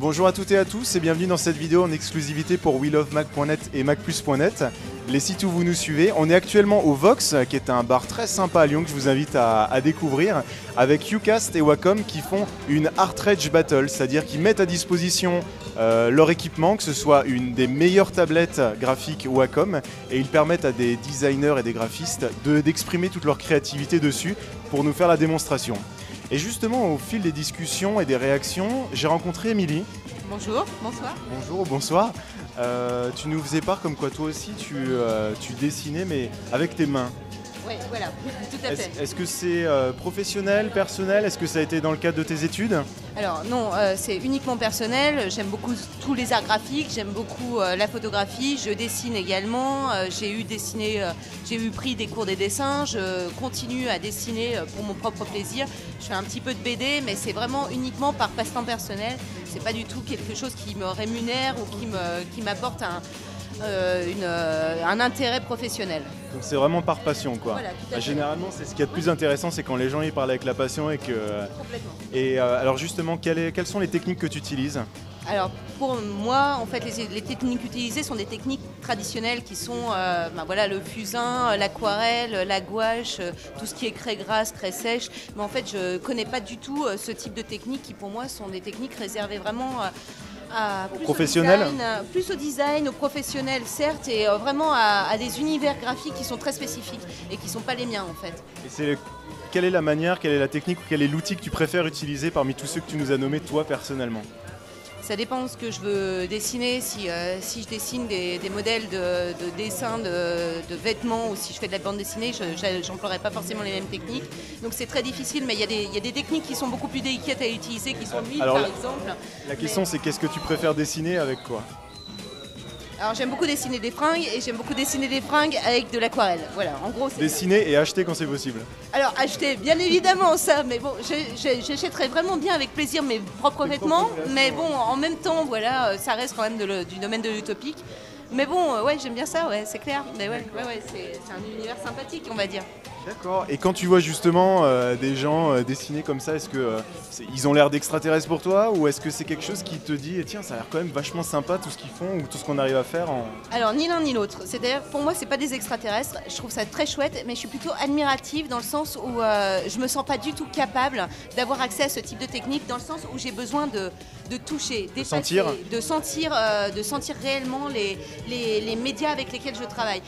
Bonjour à toutes et à tous et bienvenue dans cette vidéo en exclusivité pour WeLoveMac.net et MacPlus.net, les sites où vous nous suivez. On est actuellement au Vox, qui est un bar très sympa à Lyon que je vous invite à découvrir, avec Ucast et Wacom qui font une Art Rage Battle, c'est-à-dire qu'ils mettent à disposition leur équipement, que ce soit une des meilleures tablettes graphiques Wacom, et ils permettent à des designers et des graphistes d'exprimer toute leur créativité dessus pour nous faire la démonstration. Et justement, au fil des discussions et des réactions, j'ai rencontré Émilie. Bonjour, bonsoir. Bonjour, bonsoir. Tu nous faisais part comme quoi toi aussi tu dessinais mais avec tes mains. Oui, voilà, tout à fait. Est-ce que c'est professionnel, personnel? Est-ce que ça a été dans le cadre de tes études? Alors non, c'est uniquement personnel. J'aime beaucoup tous les arts graphiques, j'aime beaucoup la photographie, je dessine également. J'ai eu pris des cours de dessin, je continue à dessiner pour mon propre plaisir. Je fais un petit peu de BD, mais c'est vraiment uniquement par passe-temps personnel. C'est pas du tout quelque chose qui me rémunère ou qui m'apporte un intérêt professionnel. Donc c'est vraiment par passion quoi. Voilà, tout à fait. Généralement c'est ce qu'il y a de plus intéressant, c'est quand les gens ils parlent avec la passion et que... Complètement. Et alors justement, quelles sont les techniques que tu utilises? Alors pour moi, en fait, les techniques utilisées sont des techniques traditionnelles qui sont voilà, le fusain, l'aquarelle, la gouache, tout ce qui est craie grasse, craie sèche. Mais en fait, je ne connais pas du tout ce type de techniques qui pour moi sont des techniques réservées vraiment plus au design, aux professionnels certes, et vraiment à des univers graphiques qui sont très spécifiques et qui ne sont pas les miens en fait. Et quelle est la manière, quelle est la technique ou quel est l'outil que tu préfères utiliser parmi tous ceux que tu nous as nommés toi personnellement? Ça dépend de ce que je veux dessiner. Si je dessine des modèles de dessin de vêtements ou si je fais de la bande dessinée, je n'emploierai pas forcément les mêmes techniques. Donc c'est très difficile, mais il y a des techniques qui sont beaucoup plus délicates à utiliser, qui sont l'huile par exemple. La question c'est qu'est-ce que tu préfères dessiner avec quoi? Alors j'aime beaucoup dessiner des fringues et j'aime beaucoup dessiner des fringues avec de l'aquarelle. Voilà, en gros c'est dessiner et acheter quand c'est possible. Alors acheter, bien évidemment ça, mais bon, j'achèterais vraiment bien avec plaisir mes propres vêtements, mais bon, en même temps, voilà, ça reste quand même du domaine de l'utopique. Mais bon, ouais, j'aime bien ça, ouais, c'est clair. Mais ouais, c'est un univers sympathique, on va dire. D'accord. Et quand tu vois justement des gens dessiner comme ça, est-ce que ils ont l'air d'extraterrestres pour toi ou est-ce que c'est quelque chose qui te dit tiens, ça a l'air quand même vachement sympa tout ce qu'ils font ou tout ce qu'on arrive à faire Alors ni l'un ni l'autre. C'est-à-dire pour moi c'est pas des extraterrestres. Je trouve ça très chouette, mais je suis plutôt admirative dans le sens où je me sens pas du tout capable d'avoir accès à ce type de technique, dans le sens où j'ai besoin de toucher, d'effacer, de sentir réellement les médias avec lesquels je travaille.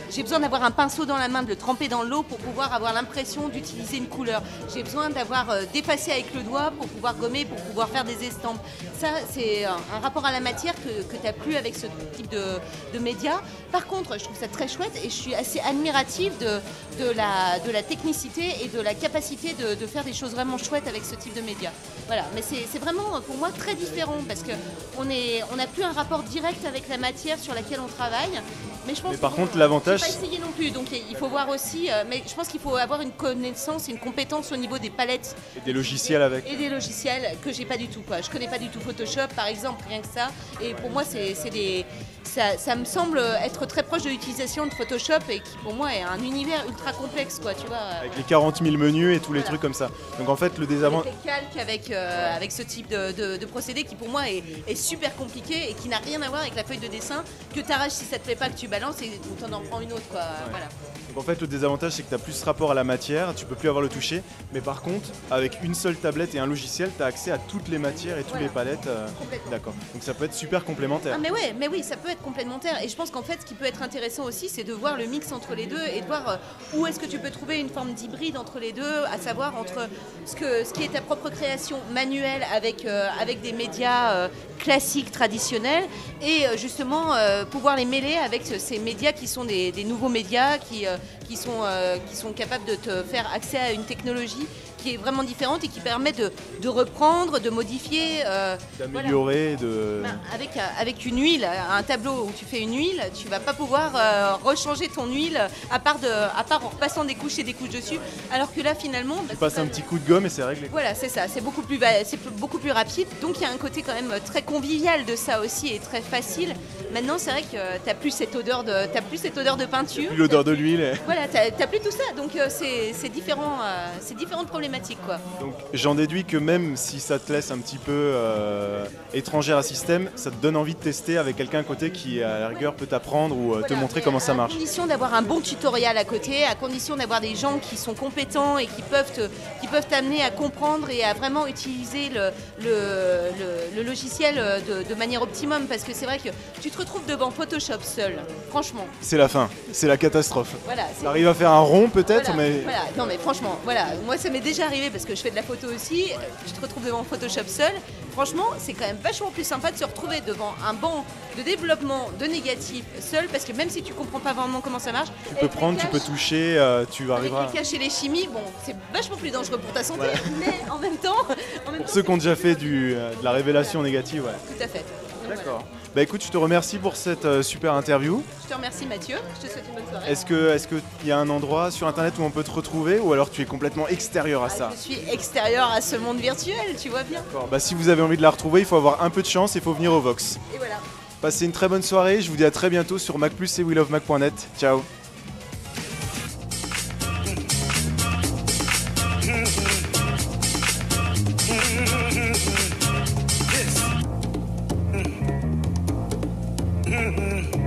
J'ai besoin d'avoir un pinceau dans la main, de le tremper dans l'eau pour pouvoir avoir l'impression d'utiliser une couleur. J'ai besoin d'effacer avec le doigt pour pouvoir gommer, pour pouvoir faire des estampes. Ça, c'est un rapport à la matière que tu n'as plus avec ce type de médias. Par contre, je trouve ça très chouette et je suis assez admirative de la technicité et de la capacité de faire des choses vraiment chouettes avec ce type de médias. Voilà, mais c'est vraiment pour moi très différent parce qu'on n'a plus un rapport direct avec la matière sur laquelle on travaille. Mais je pense par contre, l'avantage... Je n'ai pas essayé non plus, donc il faut voir aussi, mais je pense qu'il faut avoir une connaissance et une compétence au niveau des palettes. Et des logiciels avec. Et des logiciels que j'ai pas du tout, quoi. Je connais pas du tout Photoshop, par exemple, rien que ça. Et pour moi, ça me semble être très proche de l'utilisation de Photoshop et qui, pour moi, est un univers ultra complexe, quoi, tu vois. Avec les 40 000 menus et tous les trucs comme ça. Donc en fait, le désavantage... Les calques avec ce type de procédé qui, pour moi, est super compliqué et qui n'a rien à voir avec la feuille de dessin que tu arraches si ça te plaît pas, que tu balances et tu en prends une autre, quoi. Ouais. Voilà. Donc en fait, le désavantage, c'est que tu as plus ce rapport à la matière, tu peux plus avoir le toucher. Mais par contre, avec une seule tablette et un logiciel, tu as accès à toutes les matières et toutes les palettes. D'accord. Donc ça peut être super complémentaire. Ah mais oui, ça peut être complémentaire. Et je pense qu'en fait, ce qui peut être intéressant aussi, c'est de voir le mix entre les deux et de voir où est-ce que tu peux trouver une forme d'hybride entre les deux, à savoir entre ce qui est ta propre création manuelle avec des médias classiques, traditionnels, et justement pouvoir les mêler avec ces médias qui sont des nouveaux médias qui sont capables de te faire accès à une technologie qui est vraiment différente et qui permet de reprendre, de modifier. D'améliorer, voilà. Avec une huile, un tableau où tu fais une huile, tu ne vas pas pouvoir rechanger ton huile à part en repassant des couches et des couches dessus. Alors que là, finalement... Tu passes un petit coup de gomme et c'est réglé. Voilà, c'est ça. C'est beaucoup plus rapide. Donc, il y a un côté quand même très convivial de ça aussi et très facile. Maintenant, c'est vrai que tu n'as plus cette odeur de peinture. Plus l'odeur de l'huile. Voilà, tu n'as plus tout ça. Donc, c'est différentes problématiques problématique, quoi. Donc j'en déduis que même si ça te laisse un petit peu étrangère à système, ça te donne envie de tester avec quelqu'un à côté qui à la rigueur peut t'apprendre ou te montrer comment ça marche. À condition d'avoir un bon tutoriel à côté, à condition d'avoir des gens qui sont compétents et qui peuvent t'amener à comprendre et à vraiment utiliser le logiciel de manière optimum, parce que c'est vrai que tu te retrouves devant Photoshop seul, franchement. C'est la fin, c'est la catastrophe. Voilà, T'arrives à faire un rond peut-être, voilà, mais... Voilà, non mais franchement, voilà, moi ça m'est déjà arrivé parce que je fais de la photo aussi, je te retrouve devant Photoshop seul. Franchement, c'est quand même vachement plus sympa de se retrouver devant un banc de développement de négatifs seul, parce que même si tu comprends pas vraiment comment ça marche, tu peux prendre, tu peux toucher, tu arriveras... Avec les caches et les chimies, bon, c'est vachement plus dangereux pour ta santé, Ouais. mais en même temps... Pour ceux qui ont déjà fait de la révélation négative, ouais. Tout à fait. Donc, D'accord. Bah écoute, je te remercie pour cette super interview. je te remercie Mathieu, je te souhaite une bonne soirée. Est-ce qu'il y a un endroit sur internet où on peut te retrouver ou alors tu es complètement extérieur à ça? Je suis extérieure à ce monde virtuel, tu vois bien. D'accord. Bah si vous avez envie de la retrouver, il faut avoir un peu de chance et il faut venir au Vox. Et voilà. Passez une très bonne soirée, je vous dis à très bientôt sur Mac Plus et WeLoveMac.net. Ciao. Yes.